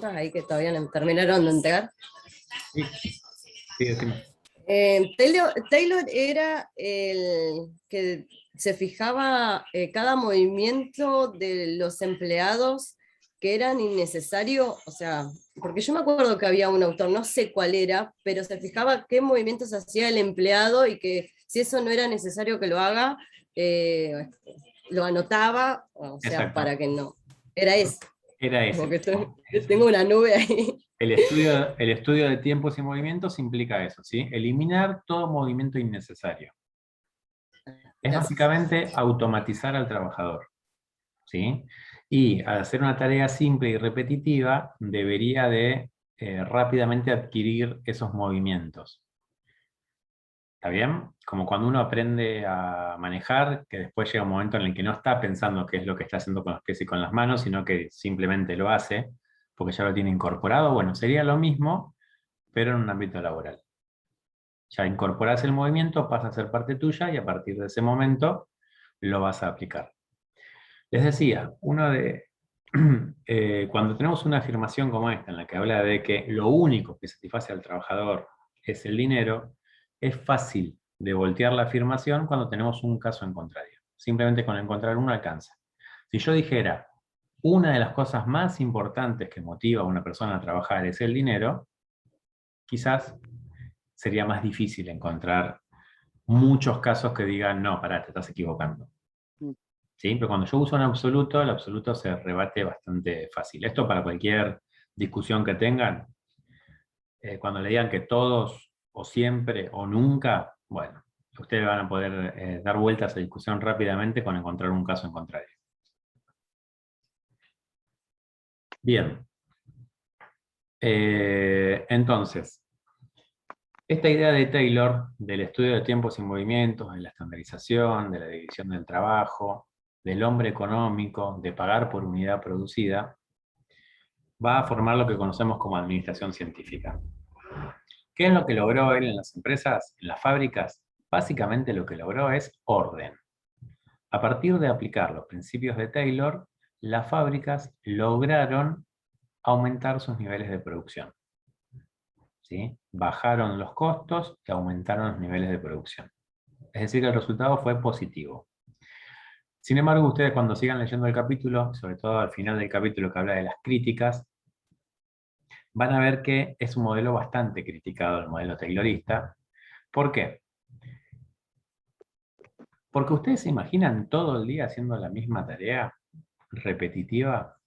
ahí que todavía no terminaron de entregar. Sí, sí, decime. Taylor era el que se fijaba cada movimiento de los empleados que eran innecesarios, o sea, porque yo me acuerdo que había un autor, no sé cuál era, pero se fijaba qué movimientos hacía el empleado y que si eso no era necesario que lo haga, lo anotaba, o sea, Exacto, para que no. Era eso, era como ese. que Ese. tengo una nube ahí. El estudio de tiempos y movimientos implica eso, ¿sí? Eliminar todo movimiento innecesario. Es Gracias. básicamente automatizar al trabajador, ¿sí? Y al hacer una tarea simple y repetitiva, debería de rápidamente adquirir esos movimientos. ¿Está bien? Como cuando uno aprende a manejar, que después llega un momento en el que no está pensando qué es lo que está haciendo con los pies y con las manos, sino que simplemente lo hace, porque ya lo tiene incorporado. Bueno, sería lo mismo, pero en un ámbito laboral. Ya incorporas el movimiento, pasa a ser parte tuya y a partir de ese momento lo vas a aplicar. Les decía, cuando tenemos una afirmación como esta, en la que habla de que lo único que satisface al trabajador es el dinero, es fácil de voltear la afirmación cuando tenemos un caso en contrario. Simplemente con encontrar uno alcanza. Si yo dijera, una de las cosas más importantes que motiva a una persona a trabajar es el dinero, quizás sería más difícil encontrar muchos casos que digan, no, pará, te estás equivocando. ¿Sí? Pero cuando yo uso un absoluto, el absoluto se rebate bastante fácil. Esto para cualquier discusión que tengan, cuando le digan que todos, o siempre, o nunca, bueno, ustedes van a poder dar vueltas a esa discusión rápidamente con encontrar un caso en contrario. Bien. Entonces, esta idea de Taylor, del estudio de tiempos y movimientos, de la estandarización, de la división del trabajo, del hombre económico, de pagar por unidad producida, va a formar lo que conocemos como administración científica. ¿Qué es lo que logró él en las empresas, en las fábricas? Básicamente lo que logró es orden. A partir de aplicar los principios de Taylor, las fábricas lograron aumentar sus niveles de producción. ¿Sí? Bajaron los costos y aumentaron los niveles de producción. Es decir, que el resultado fue positivo. Sin embargo, ustedes cuando sigan leyendo el capítulo, sobre todo al final del capítulo que habla de las críticas, van a ver que es un modelo bastante criticado, el modelo taylorista. ¿Por qué? Porque ustedes se imaginan todo el día haciendo la misma tarea repetitiva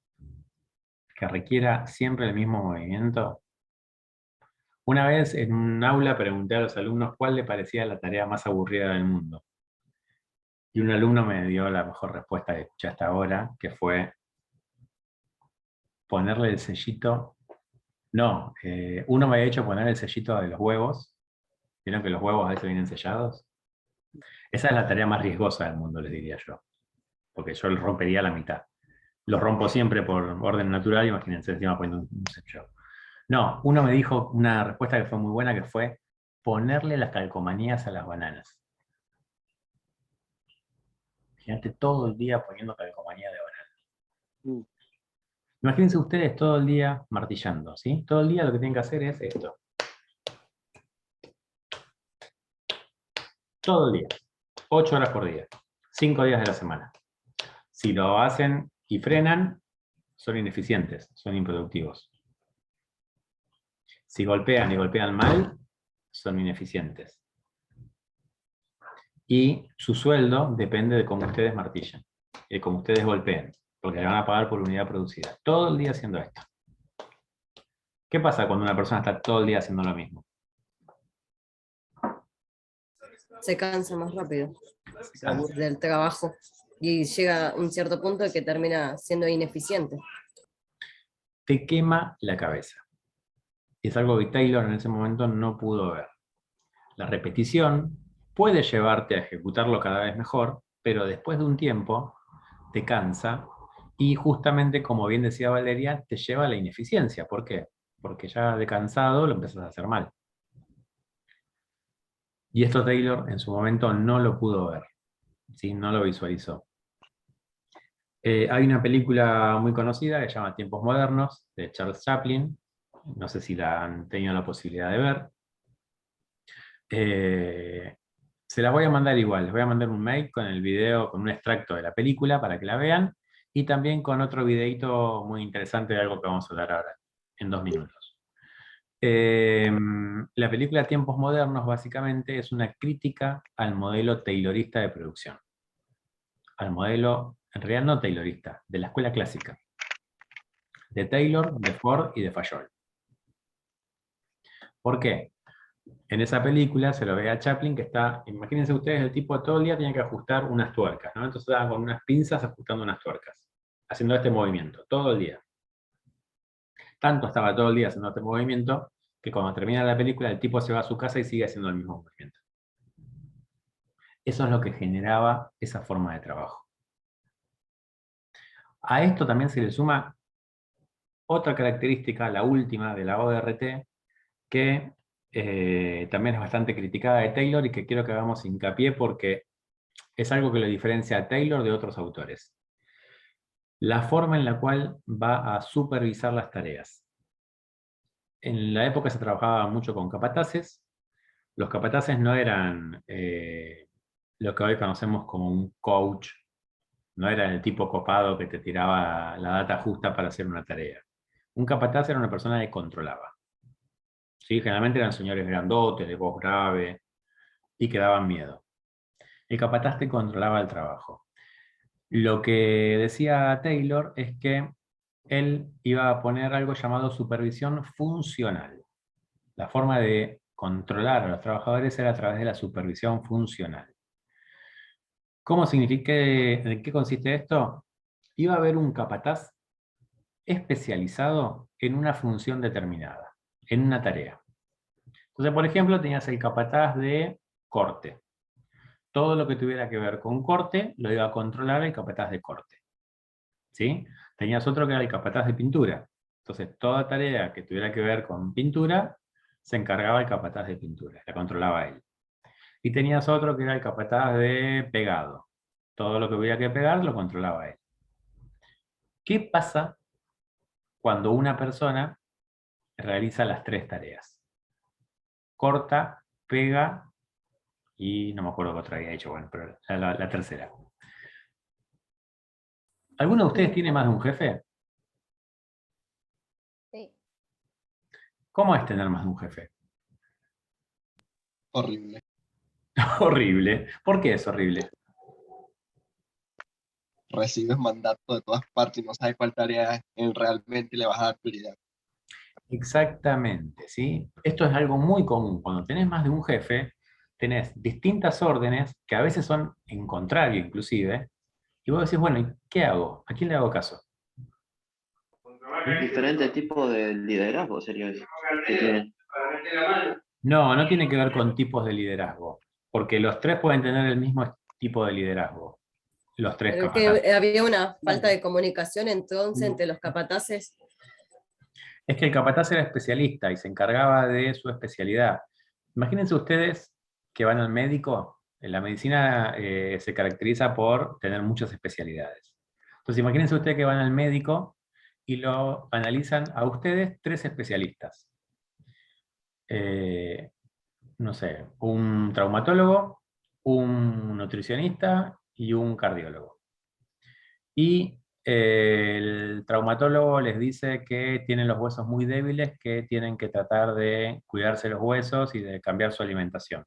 que requiera siempre el mismo movimiento. Una vez en un aula pregunté a los alumnos cuál le parecía la tarea más aburrida del mundo. Y un alumno me dio la mejor respuesta que escuché hasta ahora, que fue ponerle el sellito. No, uno me había hecho poner el sellito de los huevos. ¿Vieron que los huevos a veces vienen sellados? Esa es la tarea más riesgosa del mundo, les diría yo. Porque yo lo rompería a la mitad. Los rompo siempre por orden natural, imagínense encima poniendo un sello. No, uno me dijo una respuesta que fue muy buena, que fue ponerle las calcomanías a las bananas. Imagínate todo el día poniendo calcomanía de banana. Imagínense ustedes todo el día martillando, ¿sí? Todo el día lo que tienen que hacer es esto. Todo el día. 8 horas por día. 5 días de la semana. Si lo hacen y frenan, son ineficientes, son improductivos. Si golpean y golpean mal, son ineficientes. Y su sueldo depende de cómo ustedes martillen, de cómo ustedes golpeen, porque le van a pagar por unidad producida. Todo el día haciendo esto. ¿Qué pasa cuando una persona está todo el día haciendo lo mismo? Se cansa más rápido, Se se cansa. aburre del trabajo y llega a un cierto punto en que termina siendo ineficiente. Te quema la cabeza. Y es algo que Taylor en ese momento no pudo ver. La repetición puede llevarte a ejecutarlo cada vez mejor, pero después de un tiempo te cansa y justamente, como bien decía Valeria, te lleva a la ineficiencia. ¿Por qué? Porque ya de cansado lo empezás a hacer mal. Y esto Taylor en su momento no lo pudo ver, ¿sí? No lo visualizó. Hay una película muy conocida que se llama Tiempos Modernos, de Charles Chaplin. No sé si la han tenido la posibilidad de ver. Se las voy a mandar igual. Les voy a mandar un mail con el video, con un extracto de la película para que la vean. Y también con otro videito muy interesante de algo que vamos a hablar ahora, en 2 minutos. La película Tiempos Modernos básicamente es una crítica al modelo taylorista de producción. Al modelo, en realidad no taylorista, de la escuela clásica. De Taylor, de Ford y de Fayol. ¿Por qué? En esa película se lo ve a Chaplin que está, imagínense ustedes, el tipo todo el día tiene que ajustar unas tuercas, ¿no? Entonces estaba con unas pinzas ajustando unas tuercas, haciendo este movimiento, todo el día. Tanto estaba todo el día haciendo este movimiento, que cuando termina la película el tipo se va a su casa y sigue haciendo el mismo movimiento. Eso es lo que generaba esa forma de trabajo. A esto también se le suma otra característica, la última de la ORT, que también es bastante criticada de Taylor y que quiero que hagamos hincapié porque es algo que lo diferencia a Taylor de otros autores. La forma en la cual va a supervisar las tareas. En la época se trabajaba mucho con capataces. Los capataces no eran lo que hoy conocemos como un coach, no era el tipo copado que te tiraba la data justa para hacer una tarea. Un capataz era una persona que controlaba. ¿Sí? Generalmente eran señores grandotes, de voz grave, y que daban miedo. El capataz te controlaba el trabajo. Lo que decía Taylor es que él iba a poner algo llamado supervisión funcional. La forma de controlar a los trabajadores era a través de la supervisión funcional. ¿Cómo significa, en qué consiste esto? Iba a haber un capataz especializado en una función determinada, en una tarea. Entonces, por ejemplo, tenías el capataz de corte. Todo lo que tuviera que ver con corte lo iba a controlar el capataz de corte. ¿Sí? Tenías otro que era el capataz de pintura. Entonces, toda tarea que tuviera que ver con pintura, se encargaba el capataz de pintura, la controlaba él. Y tenías otro que era el capataz de pegado. Todo lo que hubiera que pegar lo controlaba él. ¿Qué pasa cuando una persona realiza las 3 tareas? Corta, pega y no me acuerdo qué otra había hecho, bueno, pero la tercera. ¿Alguno de ustedes tiene más de un jefe? Sí. ¿Cómo es tener más de un jefe? Horrible. Horrible. ¿Por qué es horrible? Recibes mandatos de todas partes y no sabes cuál tarea realmente le vas a dar prioridad. Exactamente, ¿sí? Esto es algo muy común. Cuando tenés más de un jefe, tenés distintas órdenes que a veces son en contrario inclusive, y vos decís, bueno, ¿y qué hago? ¿A quién le hago caso? Un diferente tipo de liderazgo sería eso que tienen. No, no tiene que ver con tipos de liderazgo, porque los 3 pueden tener el mismo tipo de liderazgo, los 3 Pero capataces. que había una falta de comunicación entonces entre los capataces. Es que el capataz era especialista y se encargaba de su especialidad. Imagínense ustedes que van al médico. La medicina se caracteriza por tener muchas especialidades. Entonces imagínense ustedes que van al médico y lo analizan a ustedes 3 especialistas. No sé, un traumatólogo, un nutricionista y un cardiólogo. Y el traumatólogo les dice que tienen los huesos muy débiles, que tienen que tratar de cuidarse los huesos y de cambiar su alimentación.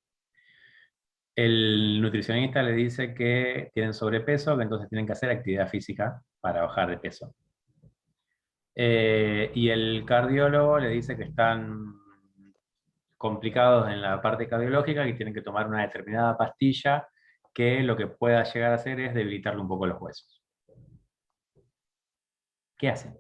El nutricionista le dice que tienen sobrepeso, que entonces tienen que hacer actividad física para bajar de peso. Y el cardiólogo le dice que están complicados en la parte cardiológica, que tienen que tomar una determinada pastilla que lo que pueda llegar a hacer es debilitarle un poco los huesos. ¿Qué hacen?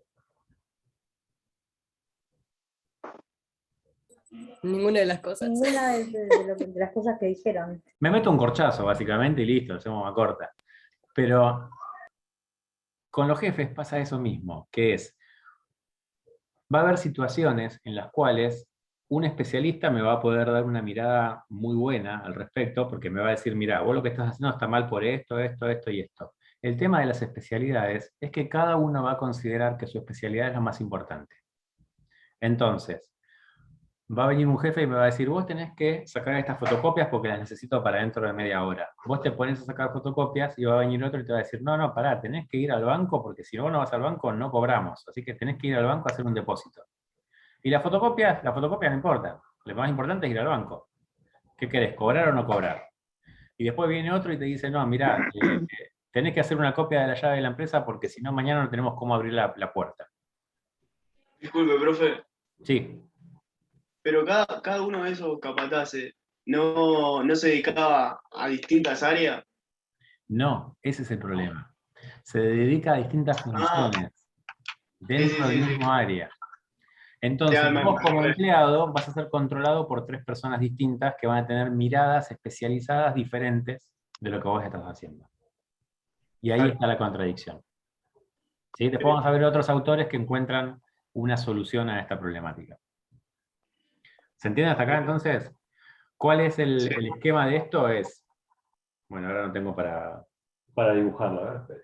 Ninguna de las cosas. Ninguna de las cosas que dijeron. Me meto un corchazo, básicamente, y listo, hacemos una corta. Pero con los jefes pasa eso mismo, que es, va a haber situaciones en las cuales un especialista me va a poder dar una mirada muy buena al respecto, porque me va a decir, mira, vos lo que estás haciendo está mal por esto, esto, esto y esto. El tema de las especialidades es que cada uno va a considerar que su especialidad es lo más importante. Entonces, va a venir un jefe y me va a decir, vos tenés que sacar estas fotocopias porque las necesito para dentro de media hora. Vos te pones a sacar fotocopias y va a venir otro y te va a decir, no, no, pará, tenés que ir al banco porque si vos no vas al banco no cobramos. Así que tenés que ir al banco a hacer un depósito. Y las fotocopias no importan. Lo más importante es ir al banco. ¿Qué querés, cobrar o no cobrar? Y después viene otro y te dice, no, mirá, tenés que hacer una copia de la llave de la empresa porque si no mañana no tenemos cómo abrir la puerta. Disculpe, profe, Sí, pero cada uno de esos capataces no se dedicaba a distintas áreas. no, ese es el problema. Se dedica a distintas funciones dentro del sí. mismo área. Entonces, Ya, vos como empleado vas a ser controlado por 3 personas distintas que van a tener miradas especializadas diferentes de lo que vos estás haciendo. Y ahí está la contradicción. ¿Sí? Después vamos a ver otros autores que encuentran una solución a esta problemática. ¿Se entiende hasta acá entonces? ¿Cuál es el esquema de esto? Bueno, ahora no tengo para dibujarlo. A ver, espere.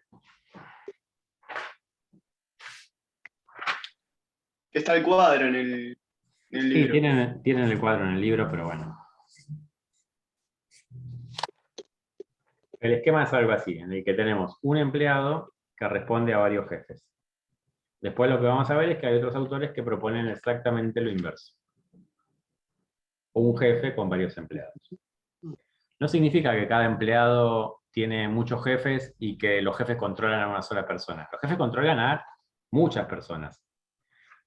Está el cuadro en el Sí, libro. tienen el cuadro en el libro, pero bueno. El esquema es algo así, en el que tenemos un empleado que responde a varios jefes. Después lo que vamos a ver es que hay otros autores que proponen exactamente lo inverso. Un jefe con varios empleados. No significa que cada empleado tiene muchos jefes y que los jefes controlan a una sola persona. Los jefes controlan a muchas personas.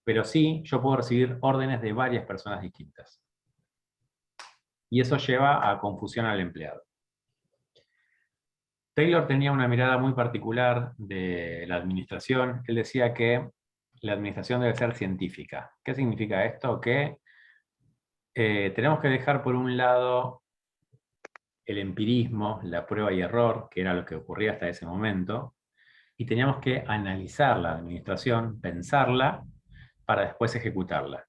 Pero sí, yo puedo recibir órdenes de varias personas distintas. Y eso lleva a confusión al empleado. Taylor tenía una mirada muy particular de la administración. Él decía que la administración debe ser científica. ¿Qué significa esto? Que tenemos que dejar por un lado el empirismo, la prueba y error, que era lo que ocurría hasta ese momento, y teníamos que analizar la administración, pensarla, para después ejecutarla.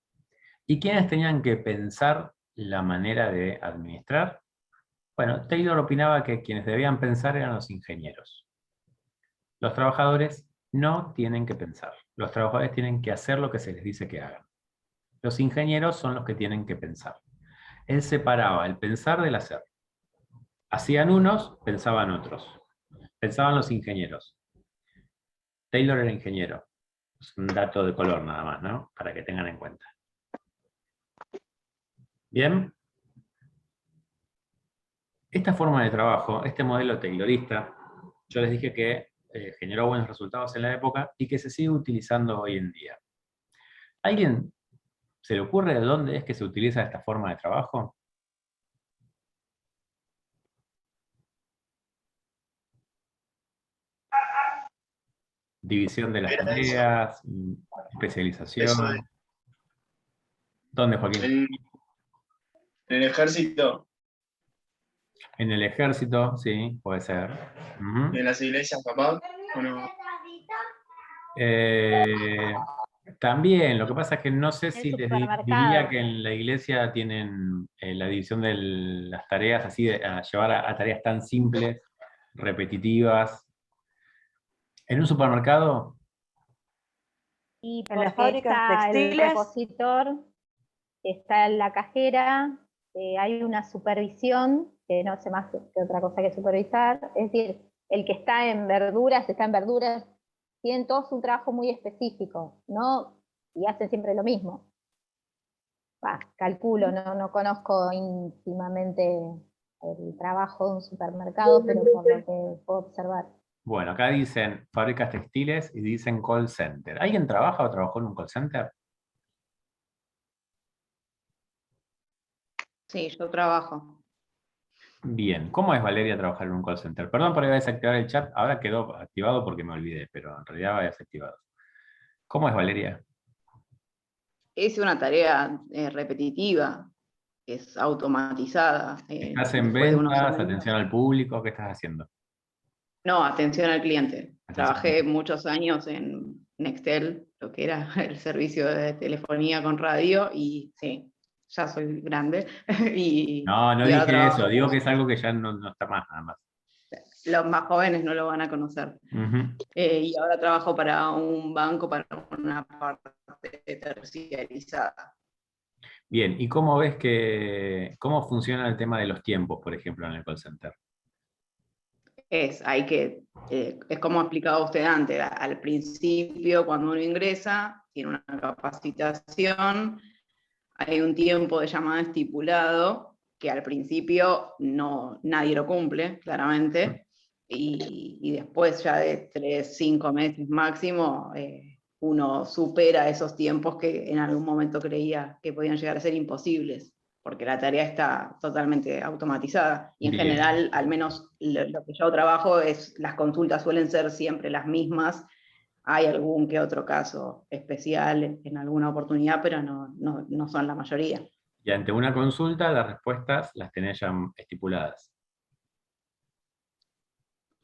¿Y quiénes tenían que pensar la manera de administrar? Bueno, Taylor opinaba que quienes debían pensar eran los ingenieros. Los trabajadores no tienen que pensar. Los trabajadores tienen que hacer lo que se les dice que hagan. Los ingenieros son los que tienen que pensar. Él separaba el pensar del hacer. Hacían unos, pensaban otros. Pensaban los ingenieros. Taylor era ingeniero. Es un dato de color nada más, ¿no? Para que tengan en cuenta. Bien. Esta forma de trabajo, este modelo taylorista, yo les dije que generó buenos resultados en la época y que se sigue utilizando hoy en día. ¿Alguien se le ocurre de dónde es que se utiliza esta forma de trabajo? División de las tareas, especialización. Eso es. ¿Dónde, Joaquín? En el ejército, En el ejército, sí, puede ser. Ujú. en las iglesias, capaz, ¿o no? También, lo que pasa es que no sé si les supermercado. diría que en la iglesia tienen la división de las tareas, así a llevar a tareas tan simples, repetitivas. En un supermercado, Y En las porque fábricas está el textiles. repositor, está en la cajera, hay una supervisión, que no hace más que otra cosa que supervisar. Es decir, el que está en verduras, tienen todos un trabajo muy específico, ¿no? Y hacen siempre lo mismo. Calculo, no conozco íntimamente el trabajo de un supermercado, pero por lo que puedo observar. bueno, acá dicen fábricas textiles y dicen call center. ¿Alguien trabaja o trabajó en un call center? Sí, yo trabajo. Bien, ¿cómo es, Valeria, trabajar en un call center? Perdón por desactivar el chat, ahora quedó activado porque me olvidé, pero en realidad va desactivado. ¿Cómo es, Valeria? Es una tarea repetitiva, es automatizada. ¿Estás en Después de unos ventas, años. atención al público? ¿Qué estás haciendo? No, atención al cliente. Atención. Trabajé muchos años en Nextel, lo que era el servicio de telefonía con radio, y sí, ya soy grande. No y ahora dije eso, trabajo. digo que es algo que ya no está más, nada más. los más jóvenes no lo van a conocer. Y ahora trabajo para un banco, para una parte terciarizada. Bien, ¿y cómo ves cómo funciona el tema de los tiempos, por ejemplo, en el call center? Es como explicaba usted antes, al principio cuando uno ingresa, tiene una capacitación, hay un tiempo de llamada estipulado, que al principio nadie lo cumple, claramente, y después ya de 3, 5 meses máximo, uno supera esos tiempos que en algún momento creía que podían llegar a ser imposibles, porque la tarea está totalmente automatizada. Y en Bien. general, al menos lo que yo trabajo, las consultas suelen ser siempre las mismas. Hay algún que otro caso especial en alguna oportunidad, pero no son la mayoría. Y ante una consulta, las respuestas las tenés ya estipuladas.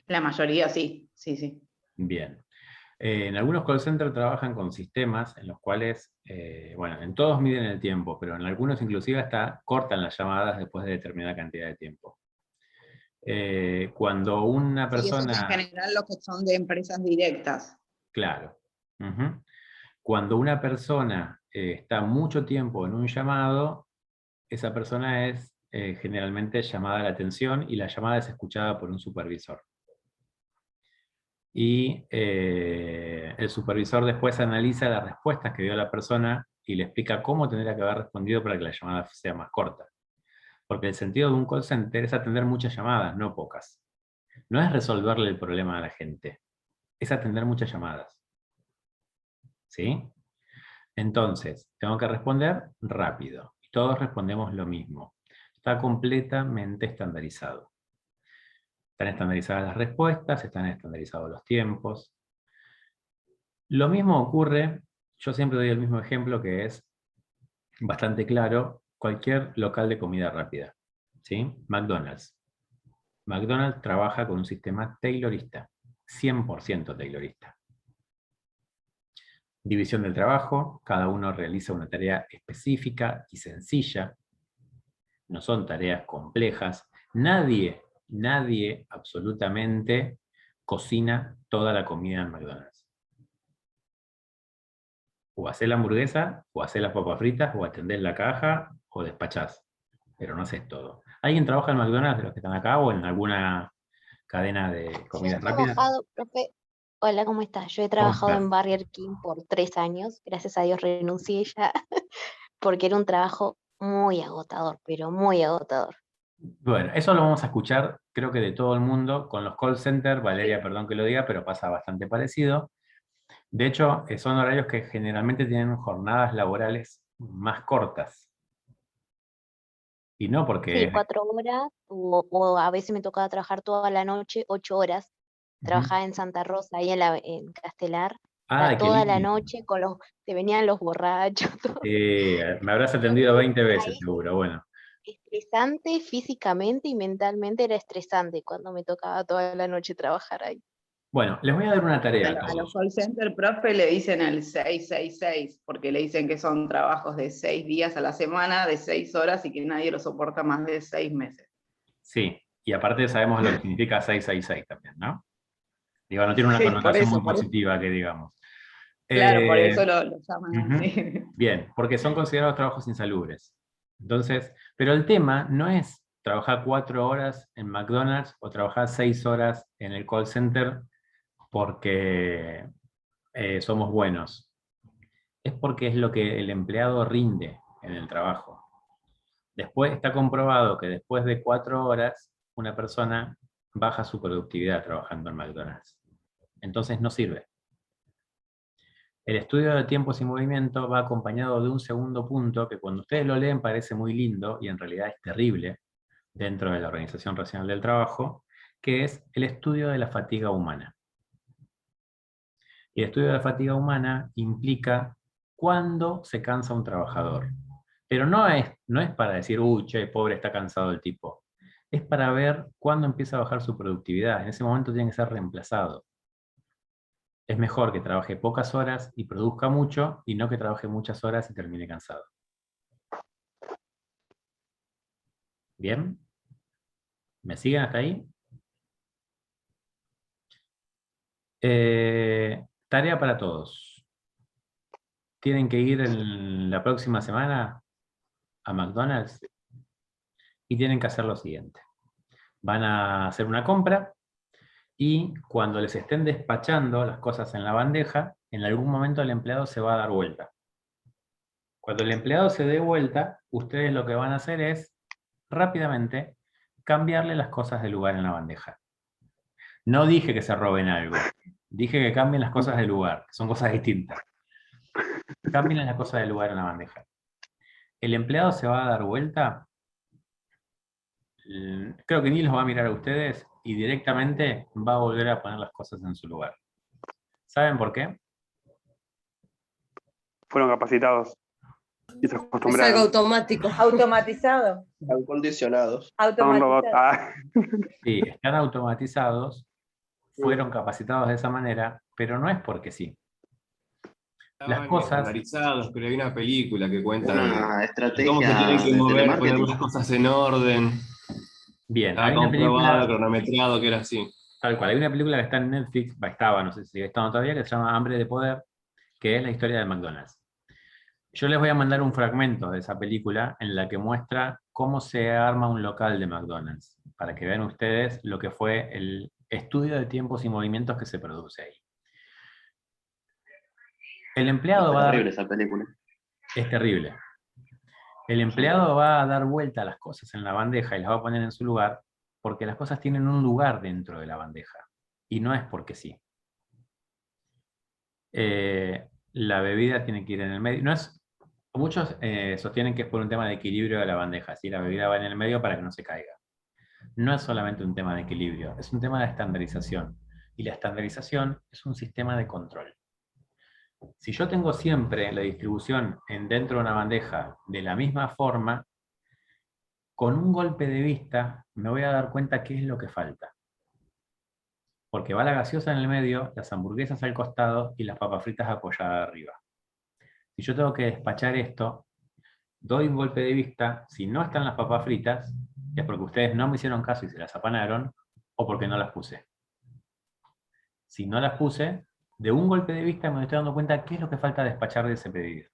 La mayoría sí, sí. Bien. En algunos call centers trabajan con sistemas en los cuales, bueno, en todos miden el tiempo, pero en algunos inclusive hasta cortan las llamadas después de determinada cantidad de tiempo. Cuando una persona... Sí, eso en general los que son de empresas directas. Claro. Cuando una persona está mucho tiempo en un llamado, esa persona es generalmente llamada a la atención y la llamada es escuchada por un supervisor. Y el supervisor después analiza las respuestas que dio la persona y le explica cómo tendría que haber respondido para que la llamada sea más corta. Porque el sentido de un call center es atender muchas llamadas, no pocas. No es resolverle el problema a la gente, es atender muchas llamadas. ¿Sí? Entonces, tengo que responder rápido. Y todos respondemos lo mismo. Está completamente estandarizado. Están estandarizadas las respuestas, están estandarizados los tiempos. Lo mismo ocurre, yo siempre doy el mismo ejemplo que es bastante claro, cualquier local de comida rápida. ¿Sí? McDonald's. McDonald's trabaja con un sistema taylorista, 100% taylorista. División del trabajo, cada uno realiza una tarea específica y sencilla, no son tareas complejas. Nadie absolutamente cocina toda la comida en McDonald's. O hacés la hamburguesa, o hacés las papas fritas, o atendés la caja, o despachás. Pero no haces todo. ¿Alguien trabaja en McDonald's de los que están acá o en alguna cadena de Yo he comidas rápidas? trabajado, profe, hola, ¿cómo estás? Yo he ¿Cómo trabajado estás? en Burger King por 3 años, gracias a Dios renuncié ya, porque era un trabajo muy agotador, pero muy agotador. Bueno, eso lo vamos a escuchar, creo que de todo el mundo, con los call centers. Valeria, perdón que lo diga, pero pasa bastante parecido. De hecho, son horarios que generalmente tienen jornadas laborales más cortas. Y no Sí, porque... 4 horas, o a veces me tocaba trabajar toda la noche, 8 horas. Trabajaba en Santa Rosa, ahí en Castelar, ¡Ay, era qué toda la lindo! noche, te venían los borrachos, todo. Me habrás atendido 20 veces Ahí seguro, bueno. estresante físicamente y mentalmente, era estresante cuando me tocaba toda la noche trabajar ahí. Bueno, les voy a dar una tarea a A los todos. call center, profe, le dicen el 666, porque le dicen que son trabajos de 6 días a la semana, de 6 horas, y que nadie lo soporta más de 6 meses. Sí, y aparte sabemos lo que significa 666 también, ¿no? Digo, no tiene una Sí, por connotación eso, muy positiva, que digamos. claro, por Eh, eso lo llaman ujú. así. Bien, porque son considerados trabajos insalubres. Entonces, pero el tema no es trabajar 4 horas en McDonald's o trabajar 6 horas en el call center porque somos buenos. Es porque es lo que el empleado rinde en el trabajo. Después está comprobado que después de 4 horas una persona baja su productividad trabajando en McDonald's. Entonces no sirve. El estudio de tiempos y movimiento va acompañado de un segundo punto que cuando ustedes lo leen parece muy lindo y en realidad es terrible dentro de la Organización Racional del Trabajo, que es el estudio de la fatiga humana. Y el estudio de la fatiga humana implica cuándo se cansa un trabajador. Pero no es para decir, uy, che, pobre, está cansado el tipo. Es para ver cuándo empieza a bajar su productividad. En ese momento tiene que ser reemplazado. Es mejor que trabaje pocas horas y produzca mucho, y no que trabaje muchas horas y termine cansado. ¿Bien? ¿Me siguen hasta ahí? Tarea para todos. Tienen que ir la próxima semana a McDonald's y tienen que hacer lo siguiente. Van a hacer una compra y cuando les estén despachando las cosas en la bandeja, en algún momento el empleado se va a dar vuelta. Cuando el empleado se dé vuelta, ustedes lo que van a hacer es rápidamente cambiarle las cosas de lugar en la bandeja. No dije que se roben algo, dije que cambien las cosas de lugar, que son cosas distintas. Cambien las cosas de lugar en la bandeja. El empleado se va a dar vuelta, creo que ni los va a mirar a ustedes y directamente va a volver a poner las cosas en su lugar. ¿Saben por qué? Fueron capacitados y se Es algo acostumbraron. automático. Automatizado. Están condicionados. Son robots. Automatizado. Sí, están automatizados, fueron capacitados de esa manera, pero no es porque sí. Las cosas... estandarizados, pero hay una película que cuenta Una de estrategia cómo se tienen que de mover, poner telemarketing. las cosas en orden. Bien, Estaba hay una comprobado, película... cronometrado, que era así. Tal cual, hay una película que está en Netflix, estaba, no sé si sigue estando todavía, que se llama Hambre de Poder, que es la historia de McDonald's. Yo les voy a mandar un fragmento de esa película en la que muestra cómo se arma un local de McDonald's, para que vean ustedes lo que fue el estudio de tiempos y movimientos que se produce ahí. El empleado va a Es dar... terrible esa película. Es terrible. El empleado va a dar vuelta a las cosas en la bandeja y las va a poner en su lugar, porque las cosas tienen un lugar dentro de la bandeja, y no es porque sí. La bebida tiene que ir en el medio. No es, muchos sostienen que es por un tema de equilibrio de la bandeja, ¿sí? La bebida va en el medio para que no se caiga. No es solamente un tema de equilibrio, es un tema de estandarización. Y la estandarización es un sistema de control. Si yo tengo siempre la distribución dentro de una bandeja de la misma forma, con un golpe de vista me voy a dar cuenta qué es lo que falta. Porque va la gaseosa en el medio, las hamburguesas al costado y las papas fritas apoyadas arriba. Si yo tengo que despachar esto, doy un golpe de vista, si no están las papas fritas, es porque ustedes no me hicieron caso y se las apanaron, o porque no las puse. Si no las puse, de un golpe de vista me estoy dando cuenta qué es lo que falta despachar de ese pedido.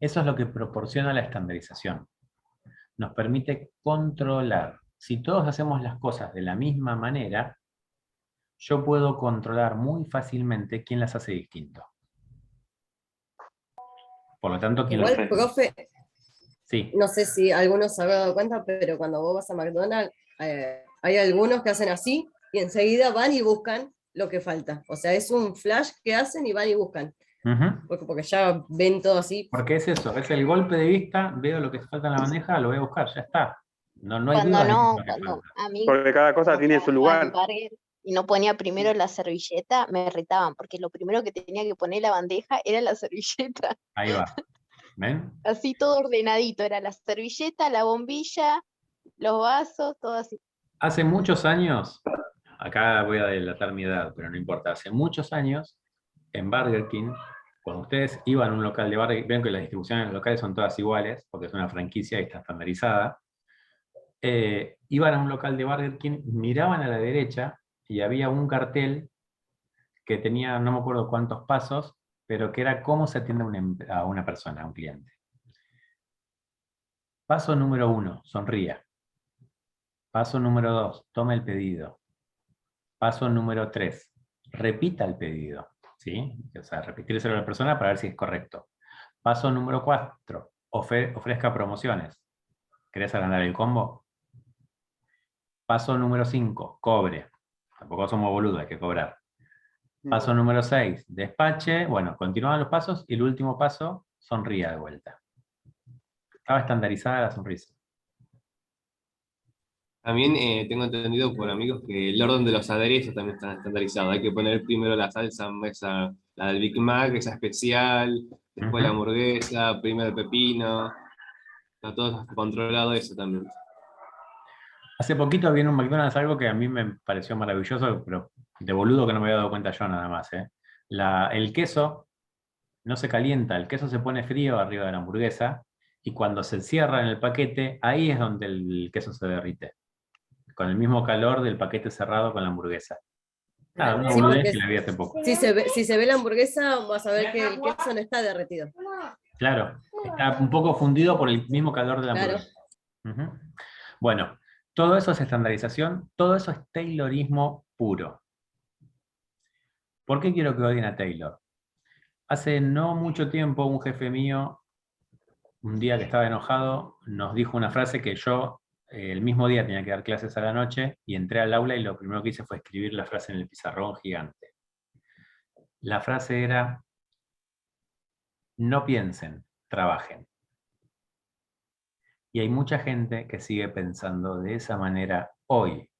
Eso es lo que proporciona la estandarización. Nos permite controlar. Si todos hacemos las cosas de la misma manera, yo puedo controlar muy fácilmente quién las hace distinto. Por lo tanto, ¿quién Igual, profe, sí. no sé si algunos se habrán dado cuenta, pero cuando vos vas a McDonald's, hay algunos que hacen así y enseguida van y buscan lo que falta. O sea, es un flash que hacen y van y buscan. Porque ya ven todo así. Porque es eso, es el golpe de vista, veo lo que falta en la bandeja, lo voy a buscar, ya está. No hay Cuando duda de no, qué es lo que cuando falta. a mí Porque cada cosa no tiene su trabajaba en lugar. Burger y no ponía primero la servilleta, me retaban, porque lo primero que tenía que poner en la bandeja era la servilleta. Ahí va. ¿Ven? Así todo ordenadito, era la servilleta, la bombilla, los vasos, todo así. Hace muchos años, acá voy a delatar mi edad, pero no importa, hace muchos años, en Burger King, cuando ustedes iban a un local de Burger King, ven que las distribuciones locales son todas iguales, porque es una franquicia y está estandarizada, iban a un local de Burger King, miraban a la derecha y había un cartel que tenía, no me acuerdo cuántos pasos, pero que era cómo se atiende a una persona, a un cliente. Paso número 1, sonría. Paso número 2, tome el pedido. Paso número 3, repita el pedido. ¿Sí? O sea, repetírselo a la persona para ver si es correcto. Paso número 4, ofrezca promociones. ¿Querés agrandar el combo? Paso número 5, cobre. Tampoco somos boludos, hay que cobrar. Paso número 6, despache. Bueno, continúan los pasos y el último paso, sonría de vuelta. Estaba estandarizada la sonrisa. También tengo entendido por amigos que el orden de los aderezos también está estandarizado. Hay que poner primero la salsa, la del Big Mac, esa especial, después la hamburguesa, primero el pepino. Está todo controlado eso también. Hace poquito vi en un McDonald's algo que a mí me pareció maravilloso, pero de boludo que no me había dado cuenta yo nada más. El queso no se calienta, el queso se pone frío arriba de la hamburguesa y cuando se cierra en el paquete, ahí es donde el queso se derrite. Con el mismo calor del paquete cerrado con la hamburguesa. Ah, una Sí, boludez porque que la vi hace poco. si se ve la hamburguesa, vas a ver que el queso no está derretido. Claro, está un poco fundido por el mismo calor de la Claro. hamburguesa. Ujú. Bueno, todo eso es estandarización, todo eso es Taylorismo puro. ¿Por qué quiero que odien a Taylor? Hace no mucho tiempo un jefe mío, un día que estaba enojado, nos dijo una frase que yo el mismo día tenía que dar clases a la noche y entré al aula y lo primero que hice fue escribir la frase en el pizarrón gigante. La frase era: no piensen, trabajen. Y hay mucha gente que sigue pensando de esa manera hoy,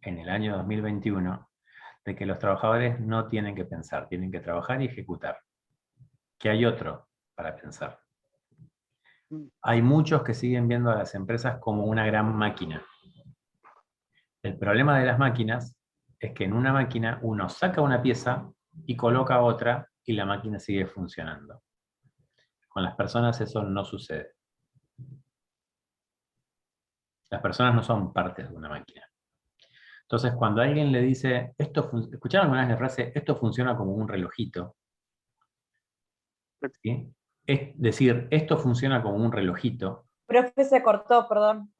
en el año 2021, de que los trabajadores no tienen que pensar, tienen que trabajar y ejecutar. Que hay otro para pensar. Hay muchos que siguen viendo a las empresas como una gran máquina. El problema de las máquinas es que en una máquina uno saca una pieza y coloca otra y la máquina sigue funcionando. Con las personas eso no sucede. Las personas no son partes de una máquina. Entonces, cuando alguien le dice, ¿escucharon alguna vez la frase, esto funciona como un relojito? ¿Sí? Es decir, esto funciona como un relojito. Profe, se cortó, perdón.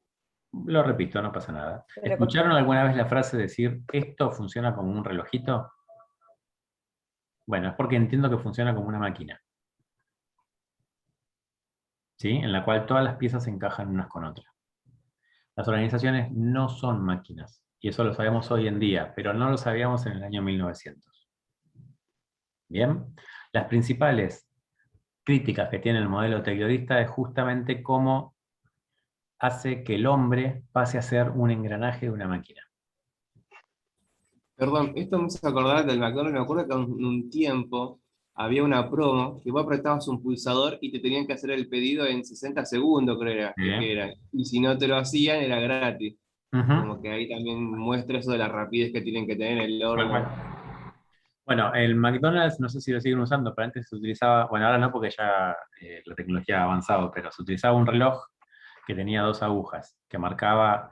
Lo repito, no pasa nada. Se le ¿Escucharon cortó. alguna vez la frase decir, esto funciona como un relojito? Bueno, es porque entiendo que funciona como una máquina. ¿Sí? En la cual todas las piezas se encajan unas con otras. Las organizaciones no son máquinas, y eso lo sabemos hoy en día, pero no lo sabíamos en el año 1900. Bien, las principales críticas que tiene el modelo taylorista es justamente cómo hace que el hombre pase a ser un engranaje de una máquina. Perdón, esto me hace acordar del McDonald's. Me acuerdo que en un tiempo había una promo que vos apretabas un pulsador y te tenían que hacer el pedido en 60 segundos, creo que era. Y si no te lo hacían, era gratis. Como que ahí también muestra eso de la rapidez que tienen que tener en el orden. Bueno, el McDonald's, no sé si lo siguen usando, pero antes se utilizaba, bueno, ahora no porque ya la tecnología ha avanzado, pero se utilizaba un reloj que tenía 2 agujas, que marcaba,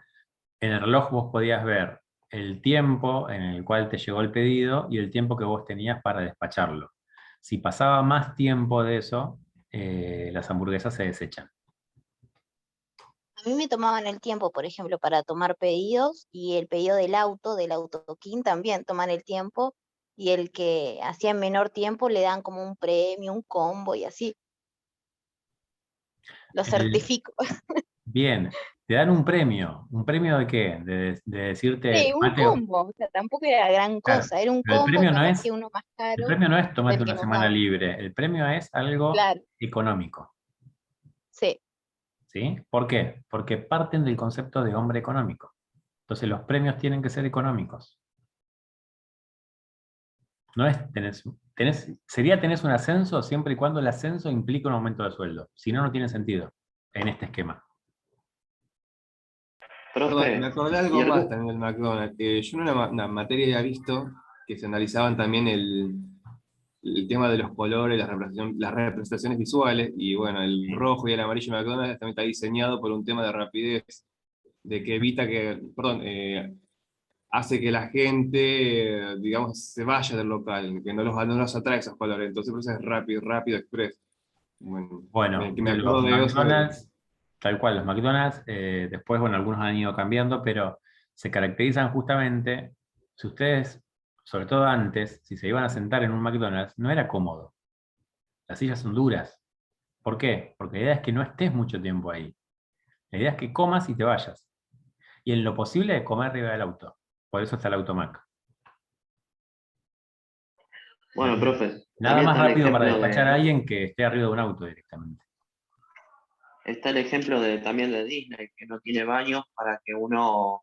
en el reloj vos podías ver el tiempo en el cual te llegó el pedido y el tiempo que vos tenías para despacharlo. Si pasaba más tiempo de eso, las hamburguesas se desechan. A mí me tomaban el tiempo, por ejemplo, para tomar pedidos, y el pedido del autoquín también toman el tiempo, y el que hacía en menor tiempo le dan como un premio, un combo y así. Lo certifico. Bien, te dan un premio. ¿Un premio de qué? De decirte, Sí, un Mateo. combo, o sea, tampoco era gran Claro, cosa, era un pero combo, capaz que uno más el caro premio no es tomarte del que una nos semana daban. libre, el premio es algo Claro, económico. sí. ¿Sí? ¿Por qué? Porque parten del concepto de hombre económico. Entonces los premios tienen que ser económicos. No es tenés un ascenso siempre y cuando el ascenso implique un aumento de sueldo. Si no, no tiene sentido en este esquema. Perdón, me acordé algo más también del McDonald's. Yo en una materia había visto que se analizaban también el tema de los colores, las representaciones visuales, y bueno, el rojo y el amarillo McDonald's también está diseñado por un tema de rapidez, de que evita que, perdón, hace que la gente, digamos, se vaya del local, que no los atrae esos colores, entonces por eso es rápido, express. Bueno, Que me de los acuerdo de eso. McDonald's, tal cual, los McDonald's, después, bueno, algunos han ido cambiando, pero se caracterizan justamente, si ustedes, sobre todo antes, si se iban a sentar en un McDonald's, no era cómodo. Las sillas son duras. ¿Por qué? Porque la idea es que no estés mucho tiempo ahí. La idea es que comas y te vayas. Y en lo posible, comer arriba del auto. Por eso está el Automac. Bueno, profe. Nada también más está el rápido para ejemplo despachar a alguien que esté arriba de un auto directamente. Está el ejemplo también de Disney, que no tiene baños para que uno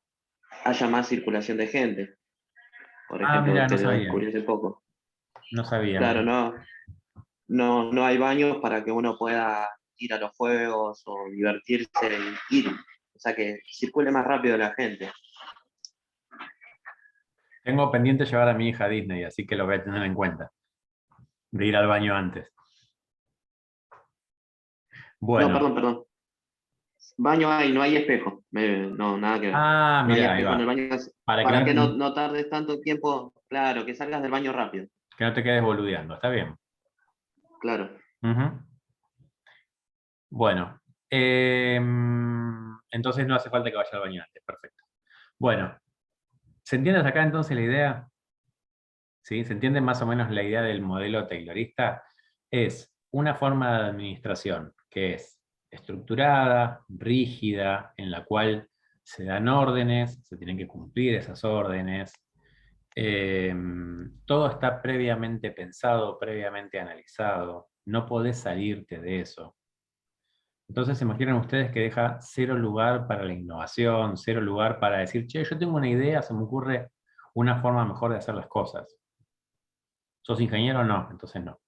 haya más circulación de gente. Por ejemplo, Mira, que no lo sabía. descubrí hace poco. No sabía. Claro, Mira. no hay baños para que uno pueda ir a los juegos o divertirse y ir. O sea, que circule más rápido la gente. Tengo pendiente llevar a mi hija a Disney, así que lo voy a tener en cuenta. De ir al baño antes. Bueno. No, perdón. Baño hay, no hay espejo. No, nada que ver. Ah, No hay mira, ahí espejo en el va. baño. Para Para que que no, no tardes tanto tiempo, claro, que salgas del baño rápido. que no te quedes boludeando, está bien. Claro. Ujú. Bueno, entonces no hace falta que vaya al baño antes, perfecto. Bueno, ¿se entiende hasta acá entonces la idea? ¿Sí? ¿Se entiende más o menos la idea del modelo taylorista? Es una forma de administración que es estructurada, rígida, en la cual se dan órdenes, se tienen que cumplir esas órdenes. Todo está previamente pensado, previamente analizado. No podés salirte de eso. Entonces, imaginen ustedes que deja cero lugar para la innovación, cero lugar para decir, che, yo tengo una idea, se me ocurre una forma mejor de hacer las cosas. ¿Sos ingeniero? No, entonces no.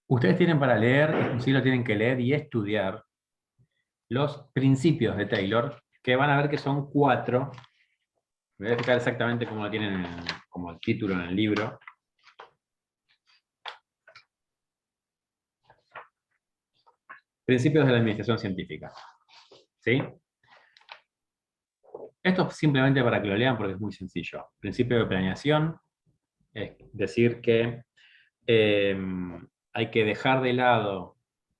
Ustedes tienen para leer, esto sí lo tienen que leer y estudiar, los principios de Taylor, que van a ver que son 4. Me voy a fijar exactamente cómo lo tienen como el título en el libro. Principios de la administración científica. ¿Sí? Esto es simplemente para que lo lean porque es muy sencillo. Principio de planeación, es decir que hay que dejar de lado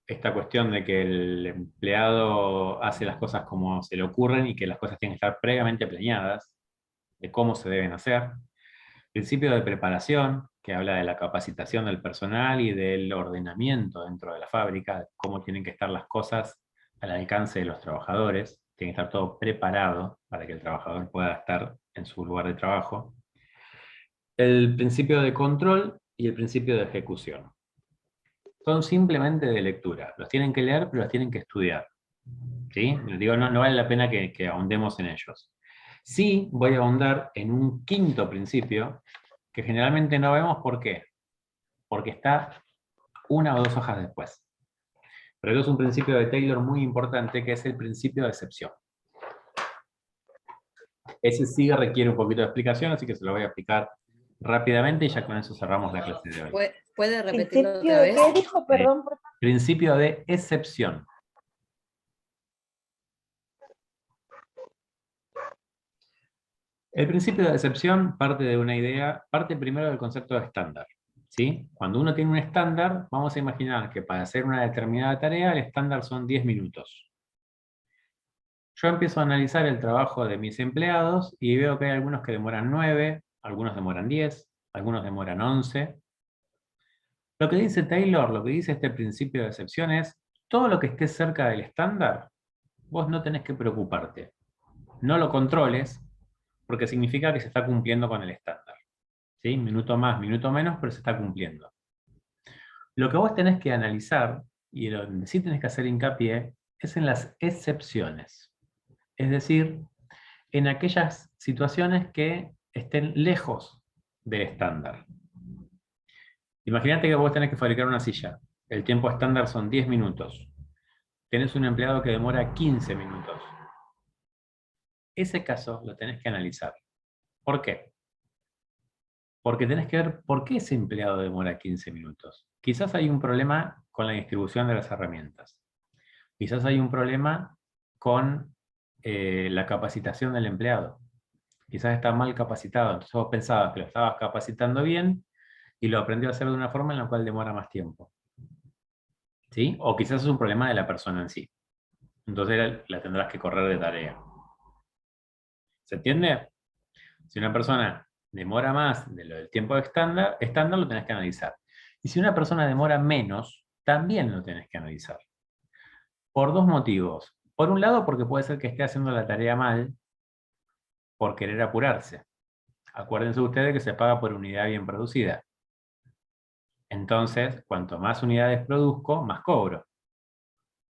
esta cuestión de que el empleado hace las cosas como se le ocurren y que las cosas tienen que estar previamente planeadas de cómo se deben hacer. Principio de preparación, que habla de la capacitación del personal y del ordenamiento dentro de la fábrica, de cómo tienen que estar las cosas al alcance de los trabajadores. Tiene que estar todo preparado para que el trabajador pueda estar en su lugar de trabajo. El principio de control y el principio de ejecución. Son simplemente de lectura. Los tienen que leer, pero los tienen que estudiar. ¿Sí? Les digo, no vale la pena que ahondemos en ellos. Sí voy a ahondar en un quinto principio, que generalmente no vemos. ¿Por qué? Porque está 1 o 2 hojas después. Pero es un principio de Taylor muy importante, que es el principio de excepción. Ese sí requiere un poquito de explicación, así que se lo voy a explicar rápidamente y ya con eso cerramos la clase de hoy. ¿Puede repetirlo ¿Principio otra de vez? qué dijo? Perdón, por favor. Principio de excepción. El principio de excepción parte de una idea, parte primero del concepto de estándar. ¿Sí? Cuando uno tiene un estándar, vamos a imaginar que para hacer una determinada tarea el estándar son 10 minutos. Yo empiezo a analizar el trabajo de mis empleados y veo que hay algunos que demoran 9, algunos demoran 10, algunos demoran 11. Lo que dice Taylor, lo que dice este principio de excepción es, todo lo que esté cerca del estándar, vos no tenés que preocuparte. No lo controles, porque significa que se está cumpliendo con el estándar. ¿Sí? Minuto más, minuto menos, pero se está cumpliendo. Lo que vos tenés que analizar, y donde sí tenés que hacer hincapié, es en las excepciones. Es decir, en aquellas situaciones que estén lejos del estándar. Imagínate que vos tenés que fabricar una silla. El tiempo estándar son 10 minutos. Tenés un empleado que demora 15 minutos. Ese caso lo tenés que analizar. ¿Por qué? Porque tenés que ver por qué ese empleado demora 15 minutos. Quizás hay un problema con la distribución de las herramientas. Quizás hay un problema con la capacitación del empleado. Quizás está mal capacitado. Entonces vos pensabas que lo estabas capacitando bien y lo aprendió a hacer de una forma en la cual demora más tiempo. ¿Sí? O quizás es un problema de la persona en sí. Entonces la tendrás que correr de tarea. ¿Se entiende? Si una persona demora más de lo del tiempo estándar lo tenés que analizar. Y si una persona demora menos, también lo tenés que analizar. Por 2 motivos. Por un lado, porque puede ser que esté haciendo la tarea mal por querer apurarse. Acuérdense ustedes que se paga por unidad bien producida. Entonces, cuanto más unidades produzco, más cobro.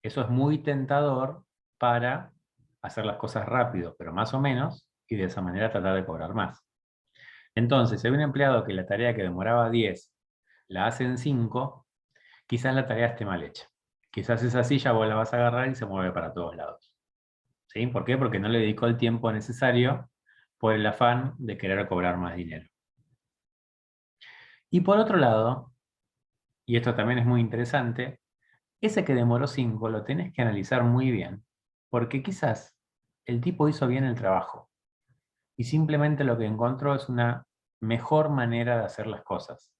Eso es muy tentador para hacer las cosas rápido, pero más o menos, y de esa manera tratar de cobrar más. Entonces, si hay un empleado que la tarea que demoraba 10 la hace en 5, quizás la tarea esté mal hecha. Quizás esa silla vos la vas a agarrar y se mueve para todos lados. ¿Sí? ¿Por qué? Porque no le dedicó el tiempo necesario por el afán de querer cobrar más dinero. Y por otro lado, y esto también es muy interesante, ese que demoró 5 lo tenés que analizar muy bien, porque quizás el tipo hizo bien el trabajo y simplemente lo que encontró es una mejor manera de hacer las cosas.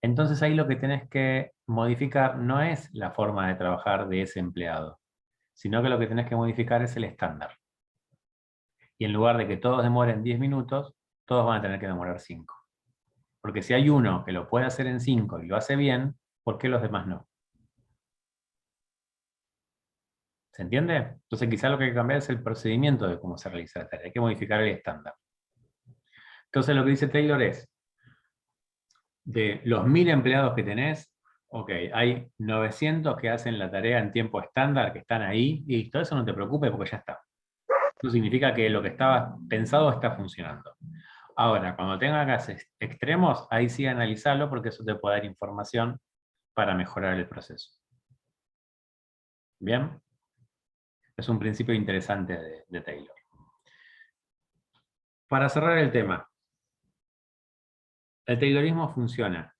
Entonces ahí lo que tenés que modificar no es la forma de trabajar de ese empleado, sino que lo que tenés que modificar es el estándar. Y en lugar de que todos demoren 10 minutos, todos van a tener que demorar 5. Porque si hay uno que lo puede hacer en 5 y lo hace bien, ¿por qué los demás no? ¿Se entiende? Entonces quizá lo que hay que cambiar es el procedimiento de cómo se realiza la tarea. Hay que modificar el estándar. Entonces lo que dice Taylor es, de los 1000 empleados que tenés, ok, hay 900 que hacen la tarea en tiempo estándar, que están ahí, y todo eso no te preocupes porque ya está. Eso significa que lo que estaba pensado está funcionando. Ahora, cuando tengas gases extremos, ahí sí analizarlo porque eso te puede dar información para mejorar el proceso. ¿Bien? Es un principio interesante de Taylor. Para cerrar el tema, el Taylorismo funciona.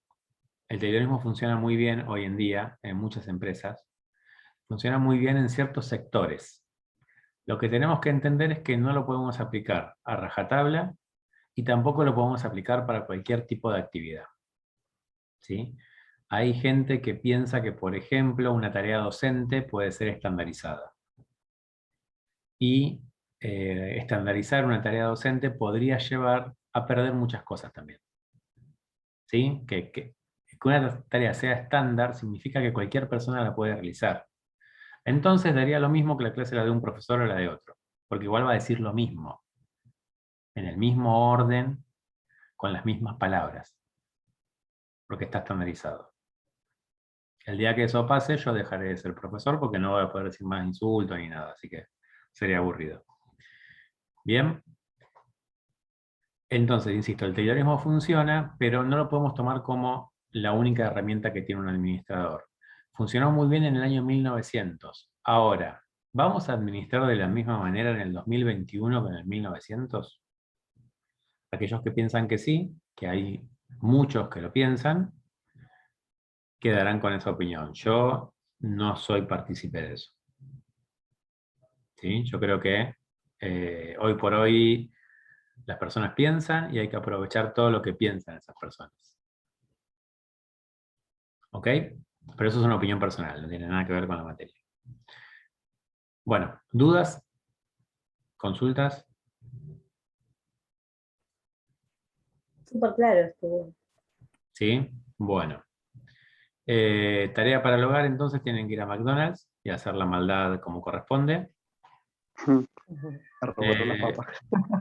El Taylorismo funciona muy bien hoy en día en muchas empresas. Funciona muy bien en ciertos sectores. Lo que tenemos que entender es que no lo podemos aplicar a rajatabla y tampoco lo podemos aplicar para cualquier tipo de actividad. ¿Sí? Hay gente que piensa que, por ejemplo, una tarea docente puede ser estandarizada. Y estandarizar una tarea docente podría llevar a perder muchas cosas también. ¿Sí? Que una tarea sea estándar significa que cualquier persona la puede realizar. Entonces daría lo mismo que la clase la de un profesor o la de otro, porque igual va a decir lo mismo, en el mismo orden, con las mismas palabras, porque está estandarizado. El día que eso pase, yo dejaré de ser profesor porque no voy a poder decir más insultos ni nada, así que sería aburrido. Bien. Entonces, insisto, el taylorismo funciona, pero no lo podemos tomar como la única herramienta que tiene un administrador. Funcionó muy bien en el año 1900. Ahora, ¿vamos a administrar de la misma manera en el 2021 que en el 1900? Aquellos que piensan que sí, que hay muchos que lo piensan, quedarán con esa opinión. Yo no soy partícipe de eso. ¿Sí? Yo creo que hoy por hoy las personas piensan y hay que aprovechar todo lo que piensan esas personas. ¿Ok? Pero eso es una opinión personal, no tiene nada que ver con la materia. Bueno, ¿dudas? ¿Consultas? Súper claro estuvo. ¿Sí? Bueno. Tarea para el hogar, entonces tienen que ir a McDonald's y hacer la maldad como corresponde.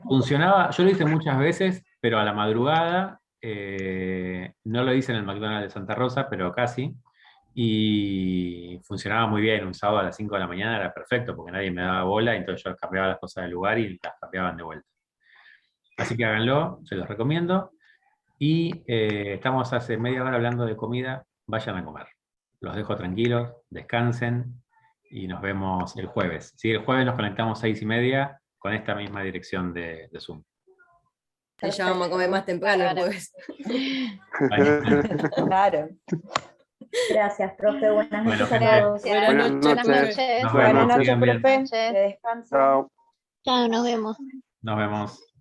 Funcionaba, yo lo hice muchas veces, pero a la madrugada, no lo hice en el McDonald's de Santa Rosa, pero casi, y funcionaba muy bien. Un sábado a las 5 de la mañana era perfecto, porque nadie me daba bola, entonces yo cambiaba las cosas del lugar y las cambiaban de vuelta. Así que háganlo, se los recomiendo. Y estamos hace media hora hablando de comida, vayan a comer. Los dejo tranquilos, descansen, y nos vemos el jueves. ¿Sí? El jueves nos conectamos 6:30 con esta misma dirección de Zoom. Y ya vamos a comer más temprano el jueves. Claro. Gracias, profe. Buenas noches a todos. Buenas noches. Nos Buenas vemos. noches, Sigan bien. profe. Que descansen. Chao, nos vemos. Nos vemos.